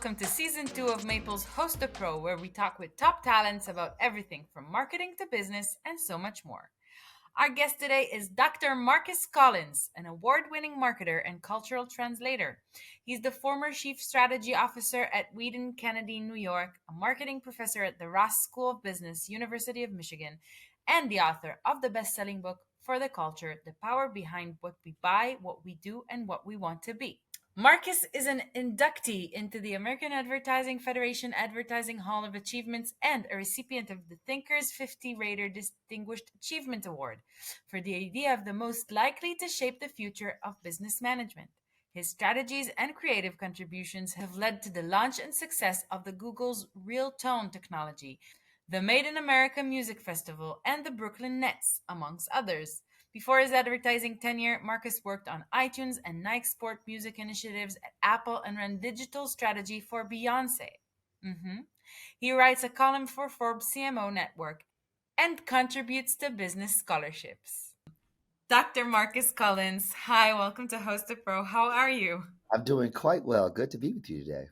welcome to season 2 of Maple's Host a Pro, where we talk with top talents about everything from marketing to business and so much more. Our guest today is Dr. Marcus Collins, an award winning marketer and cultural translator. He's the former chief strategy officer at Wheaton Kennedy, New York, a marketing professor at the Ross School of Business, University of Michigan, and the author of the best selling book, For the Culture: The Power Behind What We Buy, What We Do, and What We Want to Be. Marcus is an inductee into the American Advertising Federation Advertising Hall of Achievements and a recipient of the Thinkers 50 Rater Distinguished Achievement Award for the idea of the most likely to shape the future of business management. His strategies and creative contributions have led to the launch and success of the Google's Real Tone technology, the Made in America Music Festival, and the Brooklyn Nets, amongst others. Before his advertising tenure, Marcus worked on iTunes and Nike Sport music initiatives at Apple and ran digital strategy for Beyonce. Mhm. He writes a column for Forbes CMO Network and contributes to business scholarships. Dr. Marcus Collins, hi, welcome to Host a Pro. How are you? I'm doing quite well. Good to be with you today.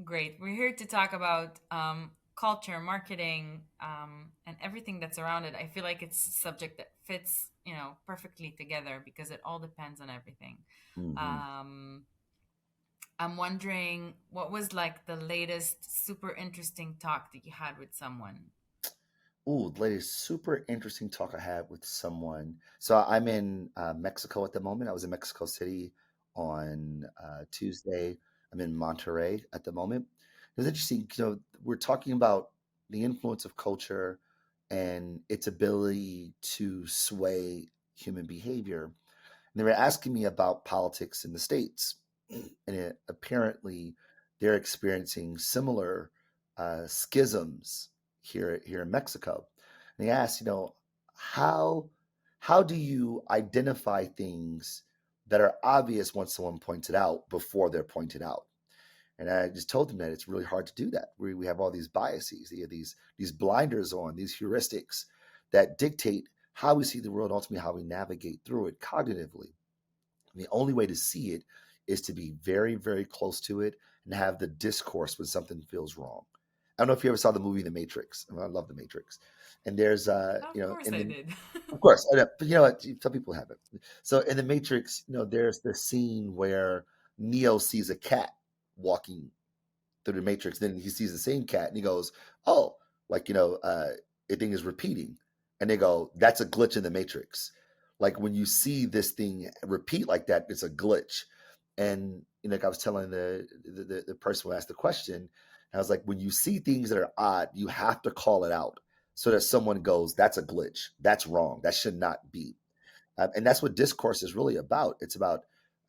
Great. We're here to talk about culture, marketing, and everything that's around it. I feel like it's a subject that fits, perfectly together because it all depends on everything. hmm Um, I'm wondering what was like the latest super interesting talk that you had with someone? Ooh, the latest super interesting talk I had with someone. So I'm in Mexico at the moment. I was in Mexico City on Tuesday. I'm in Monterrey at the moment. It was interesting. We're talking about the influence of culture and its ability to sway human behavior. And they were asking me about politics in the States. Apparently, they're experiencing similar schisms here in Mexico. And they asked, how how do you identify things that are obvious once someone points it out before they're pointed out? And I just told them that it's really hard to do that. We have all these biases, these blinders on, these heuristics that dictate how we see the world, ultimately how we navigate through it cognitively. And the only way to see it is to be very, very close to it and have the discourse when something feels wrong. I don't know if you ever saw the movie The Matrix. I love The Matrix. And there's, Of course I did. of course, I know, but you know what? Some people haven't. So in The Matrix, there's the scene where Neo sees a cat walking through the Matrix. Then he sees the same cat and he goes, "Oh, like the thing is repeating." And they go, "That's a glitch in the Matrix." Like when you see this thing repeat like that, it's a glitch. And like I was telling the person who asked the question, I was like, when you see things that are odd, you have to call it out so that someone goes, "That's a glitch. That's wrong. That should not be." And that's what discourse is really about. It's about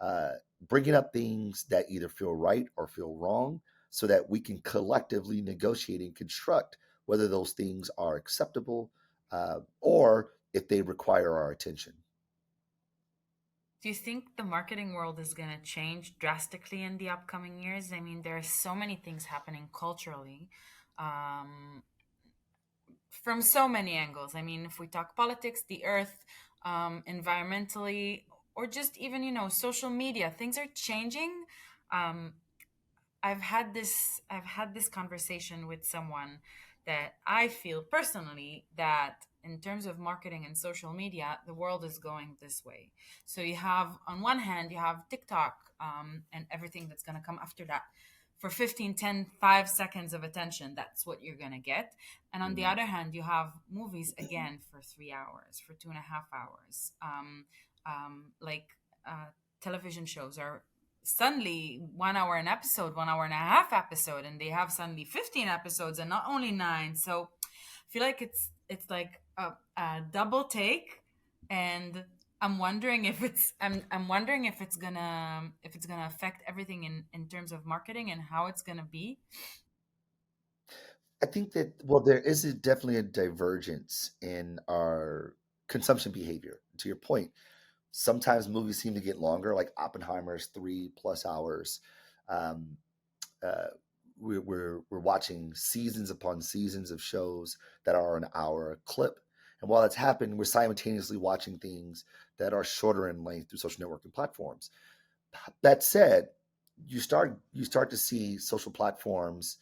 uh, bringing up things that either feel right or feel wrong so that we can collectively negotiate and construct whether those things are acceptable or if they require our attention. Do you think the marketing world is going to change drastically in the upcoming years? I mean, there are so many things happening culturally, um, from so many angles. I mean, if we talk politics, the earth, environmentally, or just even, social media, things are changing. Um, I've had this conversation with someone that I feel personally that in terms of marketing and social media, the world is going this way. So you have, on one hand, you have TikTok, and everything that's going to come after that. For 15, 10, 5 seconds of attention, that's what you're going to get. And on the Mm. other hand, you have movies again for 3 hours, for 2.5 hours. Like television shows are suddenly 1 hour an episode, 1 hour and a half episode, and they have suddenly 15 episodes and not only nine. So I feel like it's like a double take, and I'm wondering if it's gonna affect everything in terms of marketing and how it's gonna be. I think that, well, there is definitely a divergence in our consumption behavior. To your point, sometimes movies seem to get longer, like Oppenheimer's 3+ hours. Um, uh, we're watching seasons upon seasons of shows that are an hour a clip. And while that's happened, we're simultaneously watching things that are shorter in length through social networking platforms. That said, you start to see social platforms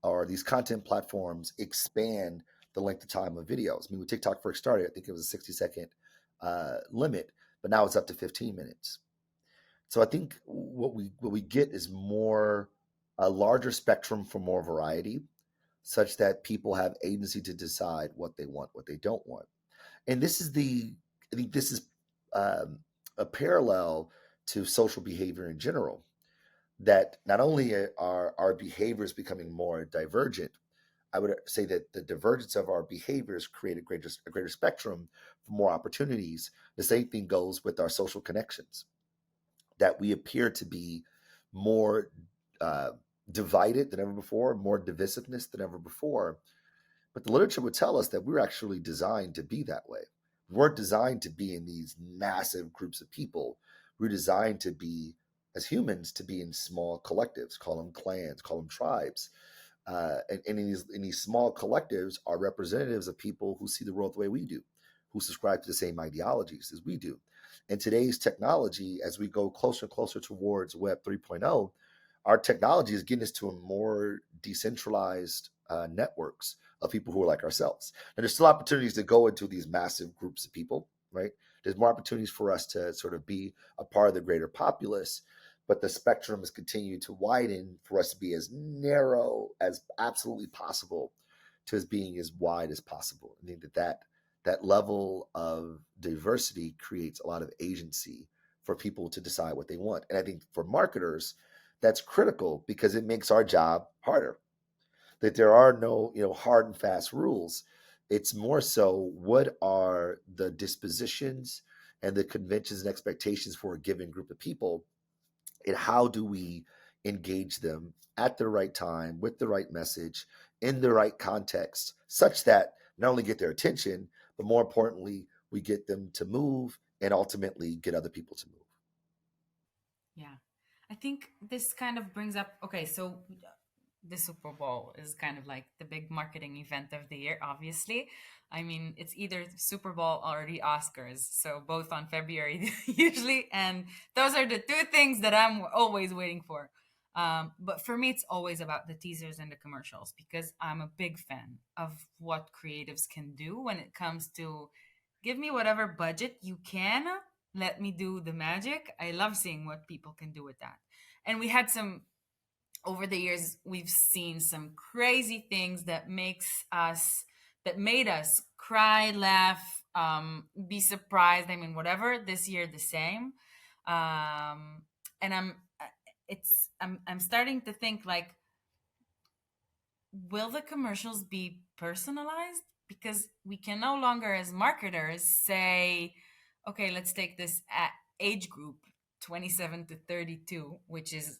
or these content platforms expand the length of time of videos. I mean, when TikTok first started, I think it was a 60-second limit, but now it's up to 15 minutes. So I think what we get is more a larger spectrum for more variety, such that people have agency to decide what they want, what they don't want. And I think this is um, a parallel to social behavior in general. That not only are our behaviors becoming more divergent, I would say that the divergence of our behaviors create a greater spectrum for more opportunities. The same thing goes with our social connections, that we appear to be more uh, divided than ever before, more divisiveness than ever before. But the literature would tell us that we're actually designed to be that way. We weren't designed to be in these massive groups of people. We're designed to be, as humans, to be in small collectives, call them clans, call them tribes. And in these small collectives are representatives of people who see the world the way we do, who subscribe to the same ideologies as we do. And today's technology, as we go closer and closer towards Web 3.0, our technology is getting us to a more decentralized networks of people who are like ourselves. And there's still opportunities to go into these massive groups of people, right? There's more opportunities for us to sort of be a part of the greater populace, but the spectrum has continued to widen for us to be as narrow as absolutely possible to as being as wide as possible. I think that level of diversity creates a lot of agency for people to decide what they want. And I think for marketers, that's critical because it makes our job harder. That there are no, hard and fast rules. It's more so what are the dispositions and the conventions and expectations for a given group of people, and how do we engage them at the right time with the right message in the right context, such that not only get their attention, but more importantly, we get them to move and ultimately get other people to move. Yeah. I think this kind of brings up, okay, so the Super Bowl is kind of like the big marketing event of the year, obviously. I mean, it's either Super Bowl or the Oscars. So both on February usually. And those are the two things that I'm always waiting for. But for me, it's always about the teasers and the commercials because I'm a big fan of what creatives can do when it comes to give me whatever budget you can, let me do the magic. I love seeing what people can do with that. And we had some over the years we've seen some crazy things that made us cry, laugh, be surprised. I mean, whatever. This year, the same. And I'm starting to think like, will the commercials be personalized? Because we can no longer, as marketers, say, okay, let's take this age group 27 to 32, which is,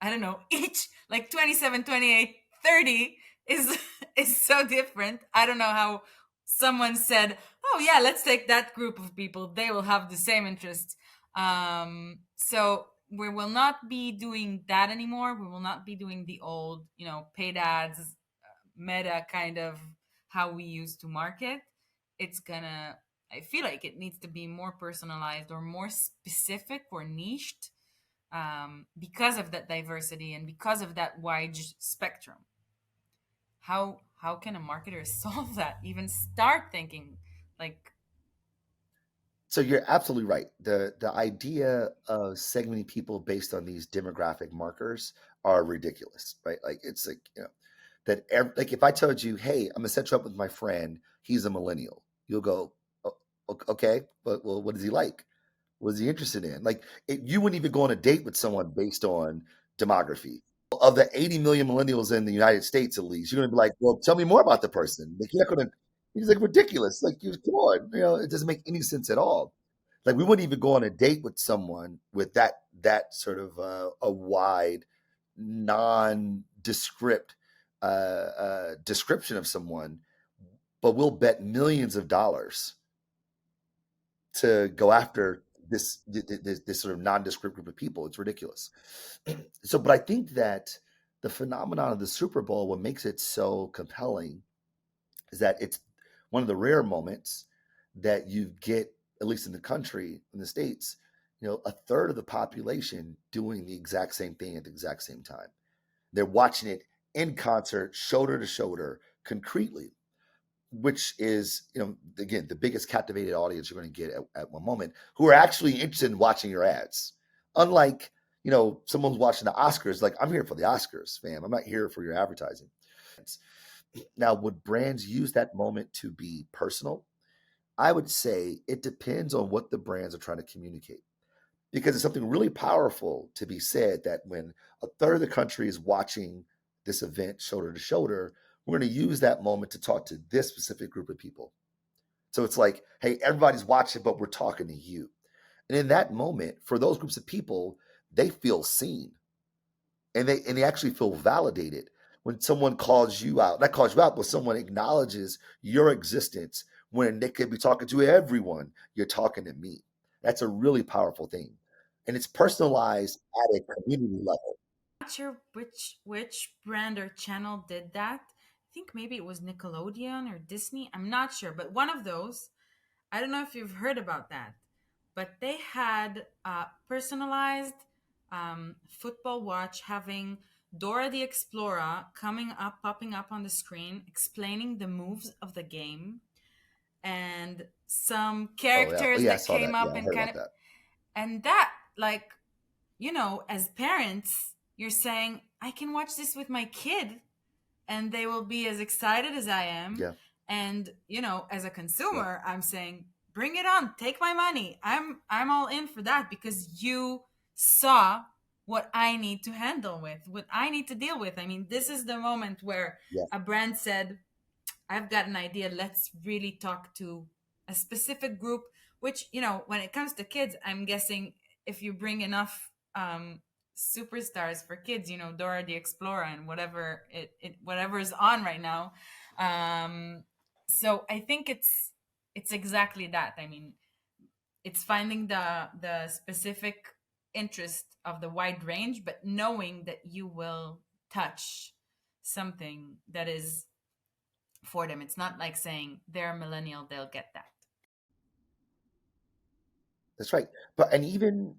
I don't know, each like 27, 28, 30 is is so different. I don't know how someone said, oh yeah, let's take that group of people. They will have the same interests. So we will not be doing that anymore. We will not be doing the old, paid ads, meta kind of how we used to market. It's gonna, I feel like it needs to be more personalized or more specific or niched, because of that diversity and because of that wide spectrum. How can a marketer solve that? Even start thinking like, So you're absolutely right. The idea of segmenting people based on these demographic markers are ridiculous, right? Like it's like, like if I told you, hey, I'm gonna set you up with my friend, he's a millennial, you'll go, "Oh, okay, but well, what is he like? What is he interested in?" Like you wouldn't even go on a date with someone based on demography. Of the 80 million millennials in the United States, at least, you're gonna be like, well, tell me more about the person. Like you're not gonna. He's like ridiculous. Like you, come on, it doesn't make any sense at all. Like we wouldn't even go on a date with someone with that sort of a wide, nondescript description of someone, but we'll bet millions of dollars to go after this sort of nondescript group of people. It's ridiculous. So, but I think that the phenomenon of the Super Bowl, what makes it so compelling, is that it's one of the rare moments that you get, at least in the country, in the States, a third of the population doing the exact same thing at the exact same time. They're watching it in concert, shoulder to shoulder, concretely, which is, again, the biggest captivated audience you're going to get at one moment, who are actually interested in watching your ads. Unlike, someone's watching the Oscars, like, I'm here for the Oscars, fam. I'm not here for your advertising. Now, would brands use that moment to be personal? I would say it depends on what the brands are trying to communicate. Because it's something really powerful to be said that when a third of the country is watching this event shoulder to shoulder, we're going to use that moment to talk to this specific group of people. So it's like, hey, everybody's watching, but we're talking to you. And in that moment, for those groups of people, they feel seen, and they actually feel validated when someone calls you out. Not calls you out, but someone acknowledges your existence when they could be talking to everyone. You're talking to me. That's a really powerful thing. And it's personalized at a community level. Not sure which brand or channel did that. I think maybe it was Nickelodeon or Disney. I'm not sure, but one of those. I don't know if you've heard about that, but they had personalized football watch having Dora the Explorer coming up, popping up on the screen, explaining the moves of the game and some Oh yeah. Oh characters yeah, I that saw came that. Yeah, up I and heard kind about of, that. and that, like, as parents, you're saying, I can watch this with my kid and they will be as excited as I am. Yeah. And as a Yeah. consumer, I'm saying, bring it on, take my money. I'm all in for that because you saw what I need to handle with, what I need to deal with. I mean, this is the moment where Yeah. a brand said, I've got an idea. Let's really talk to a specific group, which, when it comes to kids, I'm guessing if you bring enough superstars for kids, Dora the Explorer and whatever whatever is on right now. So I think it's exactly that. I mean, it's finding the specific interest of the wide range, but knowing that you will touch something that is for them. It's not like saying they're a millennial, they'll get that. That's right. But and even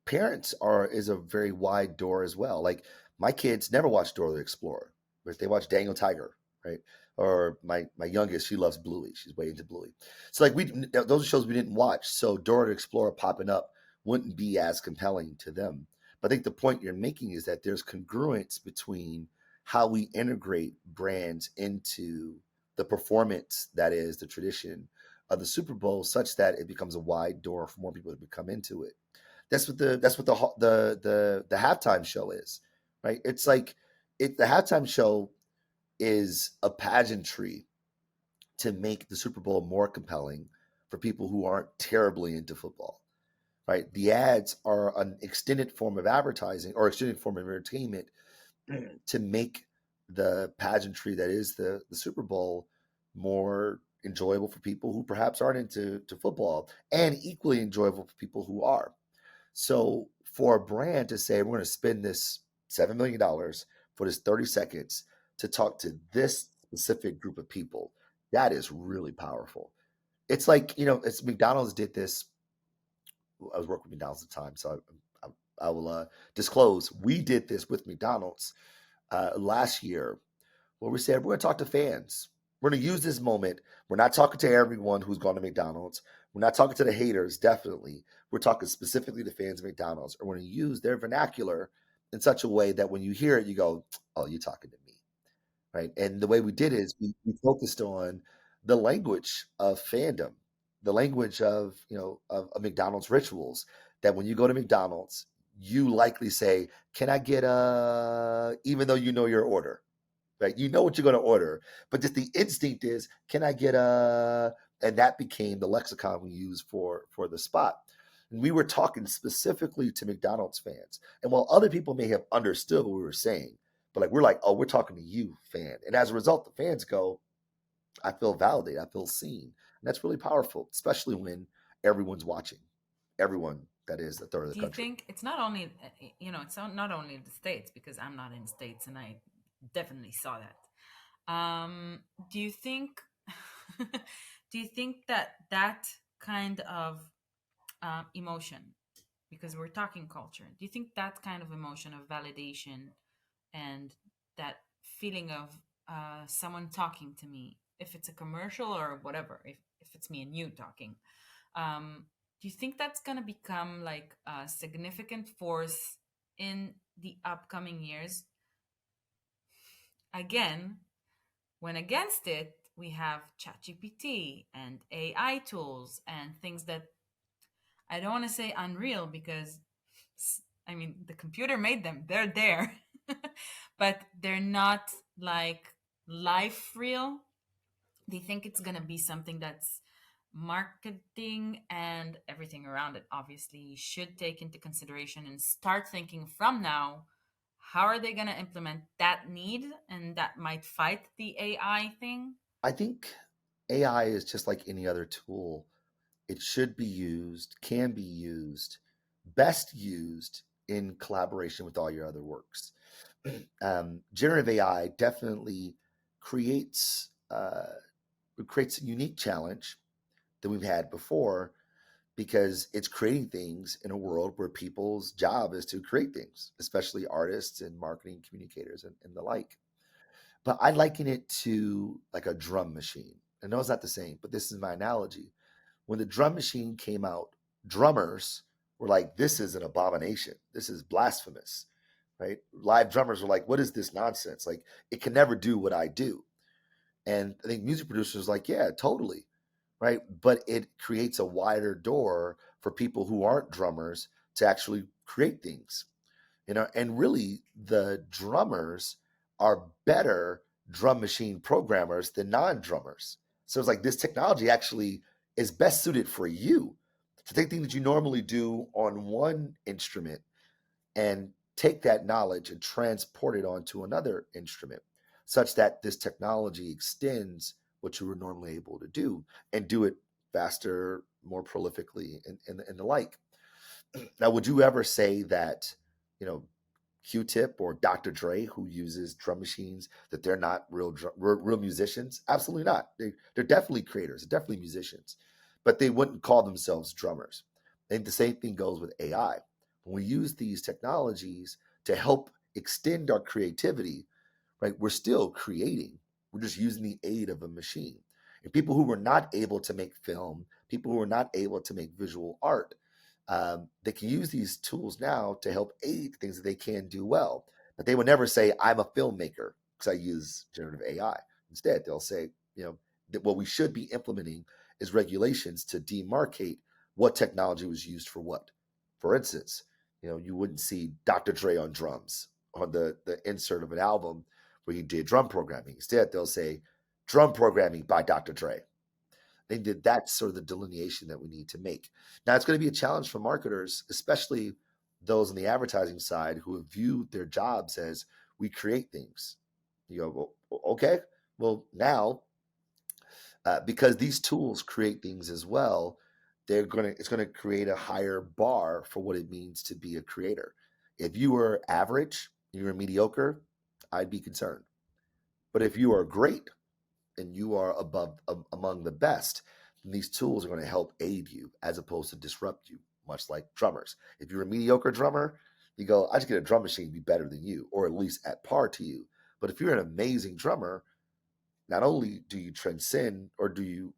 parents are is a very wide door as well. Like my kids never watch Dora the Explorer, but they watch Daniel Tiger, right? Or my youngest, she loves Bluey. She's way into Bluey. So like those are shows we didn't watch. So Dora the Explorer popping up wouldn't be as compelling to them. But I think the point you're making is that there's congruence between how we integrate brands into the performance that is the tradition of the Super Bowl, such that it becomes a wide door for more people to come into it. That's what the halftime show is, right? It's like the halftime show is a pageantry to make the Super Bowl more compelling for people who aren't terribly into football, right? The ads are an extended form of advertising or extended form of entertainment to make the pageantry that is the Super Bowl more enjoyable for people who perhaps aren't into football, and equally enjoyable for people who are. So for a brand to say we're going to spend this $7 million for this 30 seconds to talk to this specific group of people, that is really powerful. It's like, it's McDonald's did this. I was working with McDonald's at the time, so I will disclose we did this with McDonald's last year, where we said we're going to talk to fans. We're going to use this moment. We're not talking to everyone who's gone to McDonald's. We're not talking to the haters, definitely. We're talking specifically to fans of McDonald's. And we're going to use their vernacular in such a way that when you hear it, you go, oh, you're talking to me, right? And the way we did is we focused on the language of fandom, the language of, of McDonald's rituals, that when you go to McDonald's, you likely say, can I get even though you know your order, right? You know what you're going to order, but just the instinct is, can I get and that became the lexicon we use for the spot. And we were talking specifically to McDonald's fans. And while other people may have understood what we were saying, but like we're like, oh, we're talking to you, fan. And as a result, the fans go, I feel validated, I feel seen. And that's really powerful, especially when everyone's watching. Everyone that is a third of the Do you country. think it's not only, it's not only the States, because I'm not in States and I definitely saw that. Do you think, do you think that kind of emotion, because we're talking culture. Do you think that kind of emotion of validation and that feeling of someone talking to me, if it's a commercial or whatever, if it's me and you talking, um, do you think that's going to become like a significant force in the upcoming years? Again, when against it, we have ChatGPT and AI tools and things that I don't want to say unreal because I mean, the computer made them, they're there, but they're not like life real. They think it's going to be something that's marketing and everything around it obviously should take into consideration and start thinking from now, how are they going to implement that need and that might fight the AI thing? I think AI is just like any other tool. It should be used, can be used, best used in collaboration with all your other works. Generative AI definitely creates creates a unique challenge than we've had before because it's creating things in a world where people's job is to create things, especially artists and marketing communicators and the like. But I liken it to like a drum machine. I know it's not the same, but this is my analogy. When the drum machine came out, drummers were like, this is an abomination. This is blasphemous, right? Live drummers were like, what is this nonsense? Like, it can never do what I do. And I think music producers are like, yeah, totally, right? But it creates a wider door for people who aren't drummers to actually create things, and really the drummers are better drum machine programmers than non-drummers. So it's like this technology actually is best suited for you to take things that you normally do on one instrument and take that knowledge and transport it onto another instrument such that this technology extends what you were normally able to do and do it faster, more prolifically, and the like. Now, would you ever say that, you know, Q-Tip or Dr. Dre, who uses drum machines, that they're not real musicians? Absolutely not. They're definitely creators, they're definitely musicians, but they wouldn't call themselves drummers. I think the same thing goes with AI. When we use these technologies to help extend our creativity, right, we're still creating. We're just using the aid of a machine. And people who were not able to make film, people who were not able to make visual art, they can use these tools now to help aid things that they can do well. But they will never say, I'm a filmmaker because I use generative AI. Instead, they'll say, that what we should be implementing is regulations to demarcate what technology was used for what. For instance, you wouldn't see Dr. Dre on drums on the insert of an album where he did drum programming. Instead, they'll say drum programming by Dr. Dre. I think that that's sort of the delineation that we need to make. Now, it's going to be a challenge for marketers, especially those on the advertising side who have viewed their jobs as we create things. You go, well, okay, well, now, because these tools create things as well, it's going to create a higher bar for what it means to be a creator. If you were average, you were mediocre, I'd be concerned. But if you are great, and you are among the best, then these tools are going to help aid you as opposed to disrupt you, much like drummers. If you're a mediocre drummer, you go, I just get a drum machine to be better than you, or at least at par to you. But if you're an amazing drummer, not only do you transcend or do you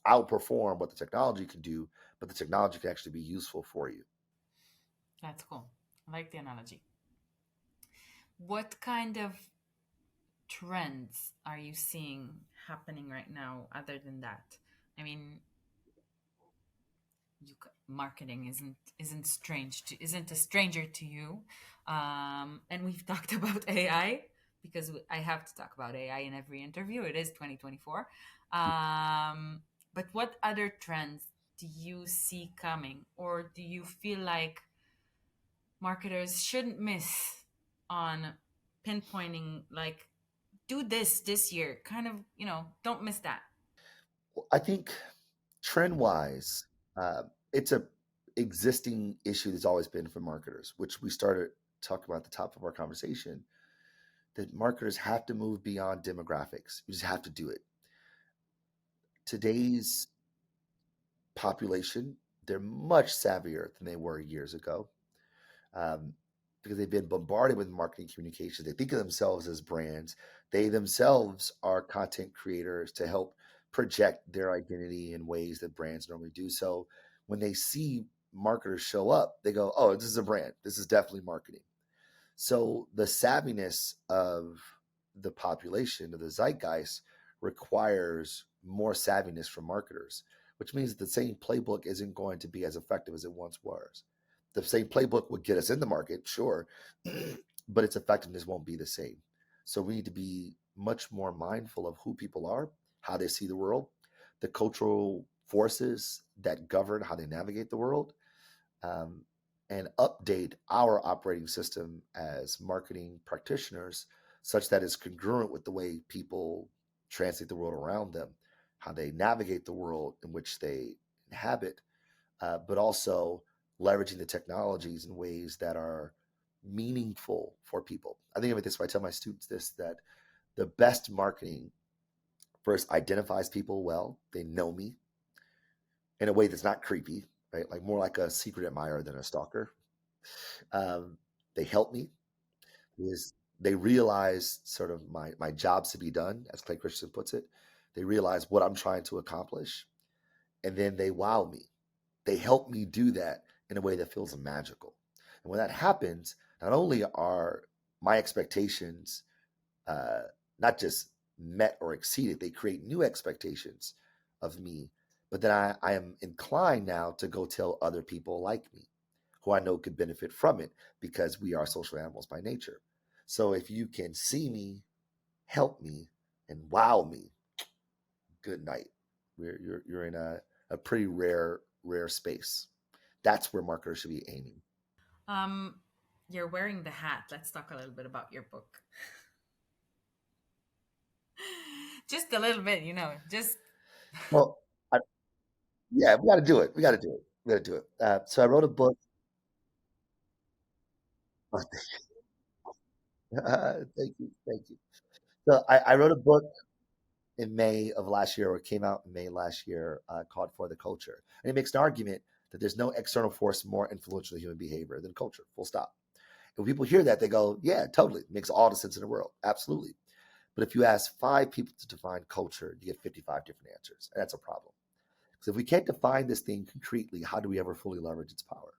outperform what the technology can do, but the technology can actually be useful for you. That's cool. I like the analogy. What kind of trends are you seeing happening right now other than that? I mean, marketing isn't a stranger to you, and we've talked about AI because I have to talk about AI in every interview. It is 2024. But what other trends do you see coming, or do you feel like marketers shouldn't miss on pinpointing, like, do this year, kind of, don't miss that? Well, I think trend wise, it's a existing issue that's always been for marketers, which we started talking about at the top of our conversation, that marketers have to move beyond demographics. You just have to do it. Today's population, they're much savvier than they were years ago, um, because they've been bombarded with marketing communications. They think of themselves as brands. They themselves are content creators to help project their identity in ways that brands normally do. So when they see marketers show up, they go, "Oh, this is a brand. This is definitely marketing." So the savviness of the population, of the zeitgeist, requires more savviness from marketers, which means that the same playbook isn't going to be as effective as it once was. The same playbook would get us in the market, sure, but its effectiveness won't be the same. So we need to be much more mindful of who people are, how they see the world, the cultural forces that govern how they navigate the world, um, and update our operating system as marketing practitioners such that it's congruent with the way people translate the world around them, how they navigate the world in which they inhabit, but also leveraging the technologies in ways that are meaningful for people. I think of it this way: I tell my students this, that the best marketing first identifies people well, they know me in a way that's not creepy, right? Like more like a secret admirer than a stalker. Um, they help me because they realize sort of my jobs to be done, as Clay Christensen puts it. They realize what I'm trying to accomplish, and then they wow me. They help me do that in a way that feels magical. And when that happens, not only are my expectations uh, not just met or exceeded, they create new expectations of me. But then I am inclined now to go tell other people like me who I know could benefit from it because we are social animals by nature. So if you can see me, help me, and wow me, good night. You're in a pretty rare space. That's where marketers should be aiming. Um, you're wearing the hat. Let's talk a little bit about your book. Just a little bit, just Well, I, yeah, we got to do it. We got to do it. We got to do it. So I wrote a book. Thank you, thank you. So I wrote a book in May of last year, or it came out in May last year, called For the Culture. And it makes an argument that there's no external force more influential in human behavior than culture, full stop. And when people hear that, they go, yeah, totally. It makes all the sense in the world. Absolutely. But if you ask 5 people to define culture, you get 55 different answers. And that's a problem. Because if we can't define this thing concretely, how do we ever fully leverage its power?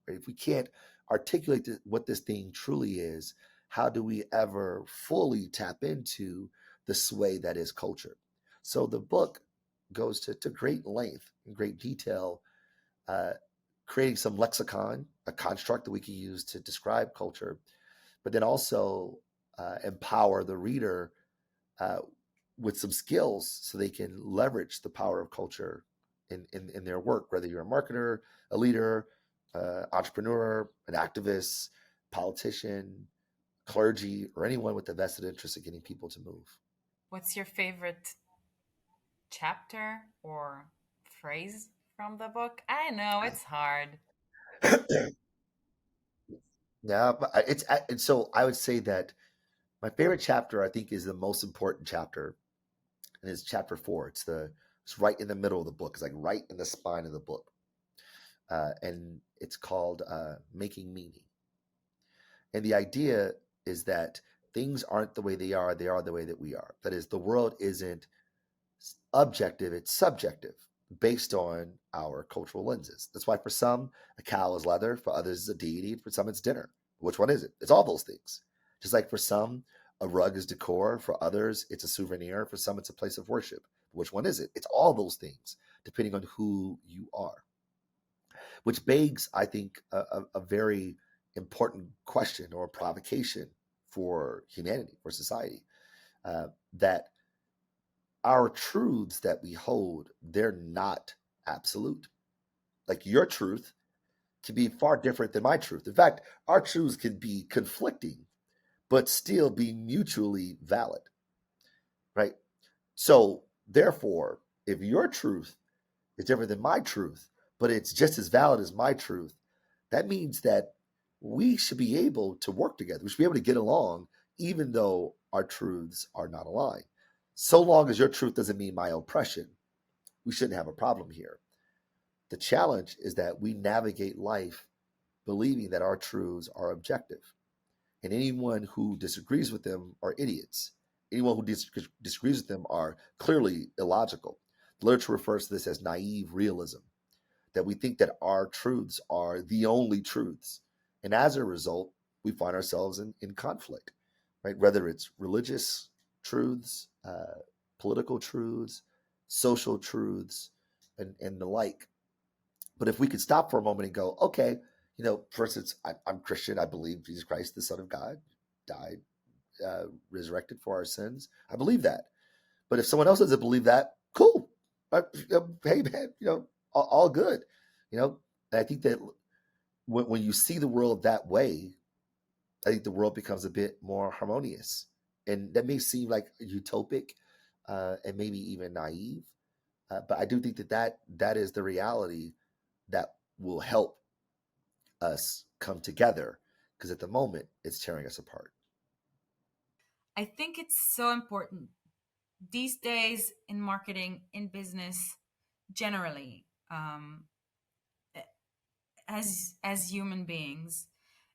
Right? If we can't articulate what this thing truly is, how do we ever fully tap into the sway that is culture? So the book goes to great length and great detail, uh, creating some lexicon, a construct that we can use to describe culture, but then also empower the reader uh, with some skills so they can leverage the power of culture in their work, whether you're a marketer, a leader, entrepreneur, an activist, politician, clergy, or anyone with a vested interest in getting people to move. what's your favorite chapter or phrase from the book? I know it's hard. Yeah, but it's and so I would say that my favorite chapter I think is the most important chapter, and it's chapter 4. It's right in the middle of the book. It's like right in the spine of the book, and it's called "Making Meaning." And the idea is that things aren't the way they are the way that we are. That is, the world isn't objective, it's subjective based on our cultural lenses. That's why for some, a cow is leather, for others, it's a deity, for some, it's dinner. Which one is it? It's all those things. Just like for some, a rug is decor, for others, it's a souvenir, for some, it's a place of worship. Which one is it? It's all those things, depending on who you are. Which begs, I think, a very important question or provocation for humanity, for society, that our truths that we hold, they're not absolute. Like your truth can be far different than my truth. In fact, our truths can be conflicting, but still be mutually valid, right? So, therefore, if your truth is different than my truth, but it's just as valid as my truth, that means that we should be able to work together. We should be able to get along, even though our truths are not aligned. So long as your truth doesn't mean my oppression, we shouldn't have a problem here. The challenge is that we navigate life believing that our truths are objective, and anyone who disagrees with them are idiots. Anyone who disagrees with them are clearly illogical. The literature refers to this as naive realism, that we think that our truths are the only truths. And as a result, we find ourselves in conflict, right? Whether it's religious truths, political truths, social truths, and the like. But if we could stop for a moment and go, okay, for instance, I'm Christian. I believe Jesus Christ, the Son of God, died, resurrected for our sins. I believe that. But if someone else doesn't believe that, cool. Hey, man, all good. And I think that when you see the world that way, I think the world becomes a bit more harmonious. And that may seem like utopic and maybe even naive, but I do think that is the reality that will help us come together, because at the moment it's tearing us apart. I think it's so important these days in marketing, in business, generally, as human beings.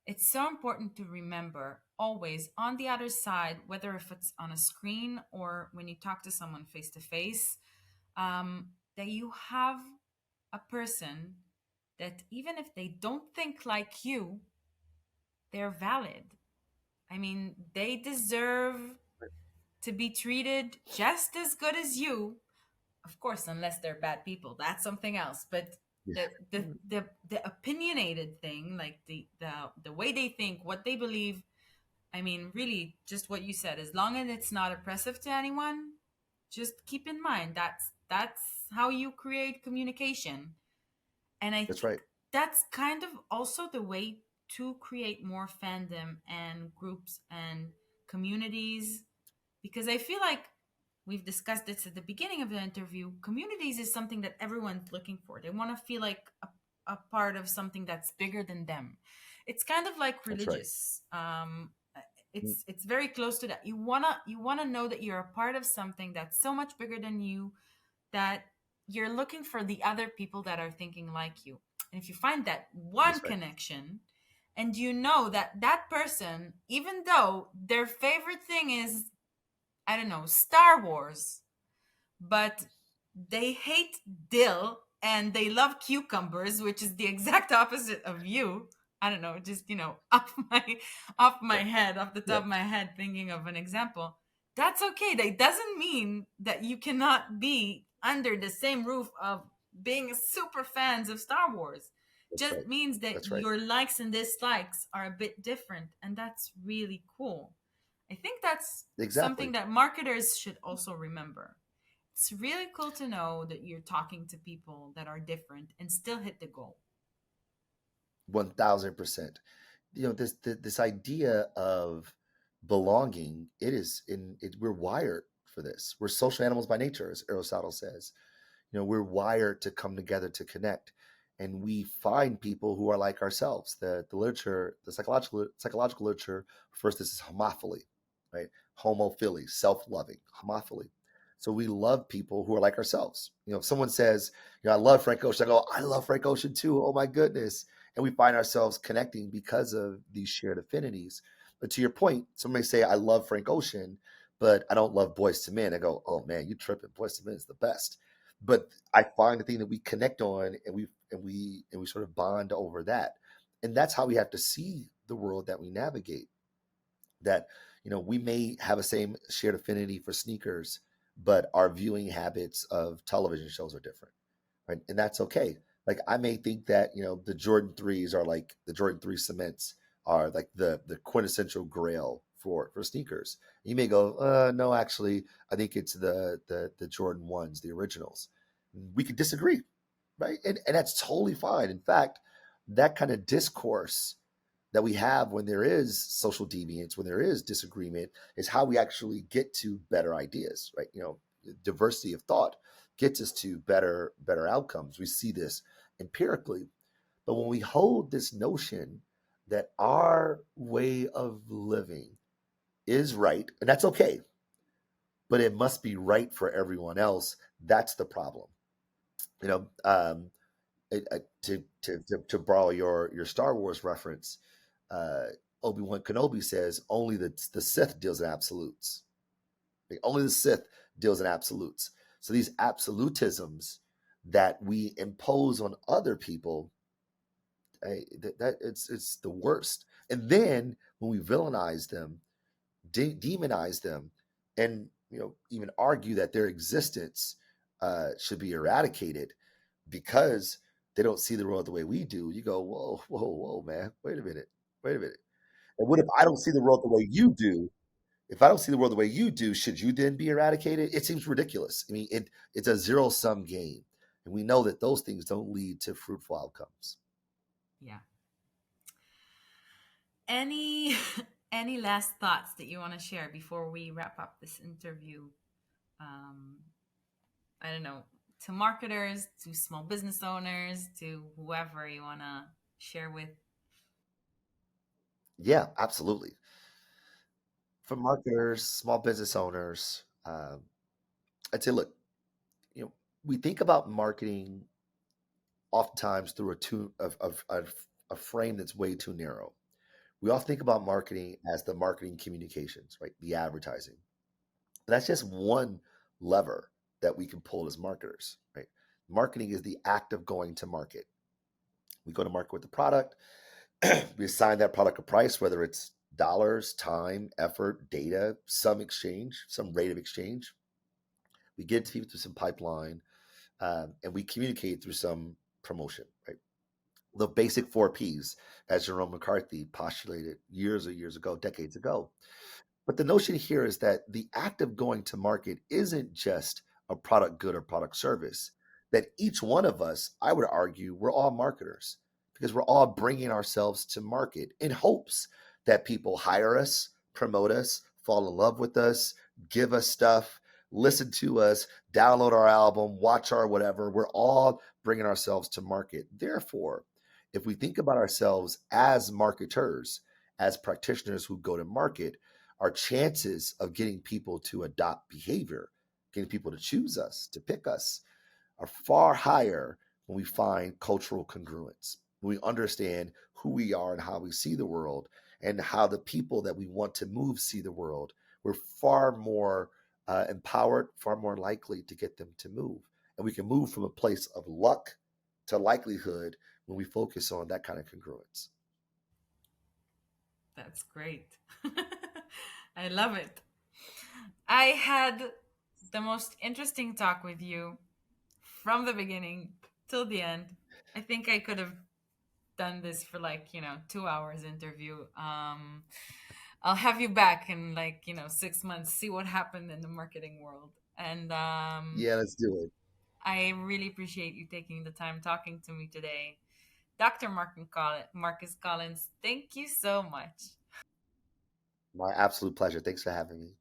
It's so important to remember always on the other side, whether if it's on a screen or when you talk to someone face to face, that you have a person that even if they don't think like you, they're valid. I mean, they deserve to be treated just as good as you. Of course, unless they're bad people, that's something else. But Yeah. the opinionated thing, like the way they think, what they believe. I mean, really, just what you said. As long as it's not oppressive to anyone, just keep in mind that's how you create communication. And I That's think right. that's kind of also the way to create more fandom and groups and communities, because I feel like we've discussed this at the beginning of the interview. Communities is something that everyone's looking for. They want to feel like a part of something that's bigger than them. It's kind of like That's right. religious. Mm. It's very close to that. You wanna know that you're a part of something that's so much bigger than you, that you're looking for the other people that are thinking like you. And if you find that one That's right. connection, and you know that that person, even though their favorite thing is, I don't know, Star Wars, but they hate dill and they love cucumbers, which is the exact opposite of you. I don't know, just off my head, off the Yeah. top of my head, thinking of an example. That's okay. That doesn't mean that you cannot be under the same roof of being super fans of Star Wars. That's Just right. means that That's right. your likes and dislikes are a bit different, and that's really cool. I think that's something Exactly. that marketers should also remember. It's really cool to know that you're talking to people that are different and still hit the goal. 1000%. This idea of belonging, we're wired for this. We're social animals by nature, as Aristotle says. We're wired to come together to connect, and we find people who are like ourselves. The literature, the psychological literature refers to this as homophily, right? Homophily, self-loving, homophily. So we love people who are like ourselves. If someone says, I love Frank Ocean, I go, I love Frank Ocean too. Oh my goodness. And we find ourselves connecting because of these shared affinities. But to your point, somebody may say, I love Frank Ocean, but I don't love Boys to Men. I go, oh man, you tripping. Boys to Men is the best. But I find the thing that we connect on, and we sort of bond over that. And that's how we have to see the world that we navigate. That we may have a same shared affinity for sneakers, but our viewing habits of television shows are different, right? And that's okay. Like I may think that the Jordan threes are like the Jordan three cements are like the quintessential grail for sneakers. You may go, no, actually, I think it's the Jordan ones, the originals. We could disagree, right? And that's totally fine. In fact, that kind of discourse that we have when there is social deviance, when there is disagreement, is how we actually get to better ideas, right? Diversity of thought gets us to better outcomes. We see this empirically. But when we hold this notion that our way of living is right, and that's okay, but it must be right for everyone else, that's the problem. You know, um, To borrow your Star Wars reference, uh, Obi-Wan Kenobi says only the Sith deals in absolutes. Like, only the Sith deals in absolutes. So these absolutisms that we impose on other people, that it's the worst. And then when we villainize them, demonize them, and even argue that their existence should be eradicated because they don't see the world the way we do, you go, whoa, whoa, whoa, man, wait a minute. And what if I don't see the world the way you do? If I don't see the world the way you do, should you then be eradicated? It seems ridiculous. I mean, it's a zero sum game, and we know that those things don't lead to fruitful outcomes. Yeah. Any any last thoughts that you want to share before we wrap up this interview? Um, I don't know, to marketers, to small business owners, to whoever you want to share with. Yeah, absolutely. For marketers, small business owners, I'd say, look, you know, we think about marketing oftentimes through a frame that's way too narrow. We often think about marketing as the marketing communications, right? The advertising. That's just one lever that we can pull as marketers, right? Marketing is the act of going to market. We go to market with the product. We assign that product a price, whether it's dollars, time, effort, data, some exchange, some rate of exchange. We get to people through some pipeline, and we communicate through some promotion, right? The basic four P's, as Jerome McCarthy postulated years or years ago, decades ago. But the notion here is that the act of going to market isn't just a product good or product service, that each one of us, I would argue, we're all marketers because we're all bringing ourselves to market in hopes that people hire us, promote us, fall in love with us, give us stuff, listen to us, download our album, watch our whatever. We're all bringing ourselves to market. Therefore, if we think about ourselves as marketers, as practitioners who go to market, our chances of getting people to adopt behavior, getting people to choose us, to pick us, are far higher when we find cultural congruence, when we understand who we are and how we see the world, and how the people that we want to move see the world. We're far more empowered, far more likely to get them to move. And we can move from a place of luck to likelihood when we focus on that kind of congruence. That's great. I love it. I had the most interesting talk with you from the beginning till the end. I think I could have done this for like, 2 hours interview. I'll have you back in like, 6 months, see what happened in the marketing world. And Yeah, let's do it. I really appreciate you taking the time talking to me today. Dr. Marcus Collins, thank you so much. My absolute pleasure. Thanks for having me.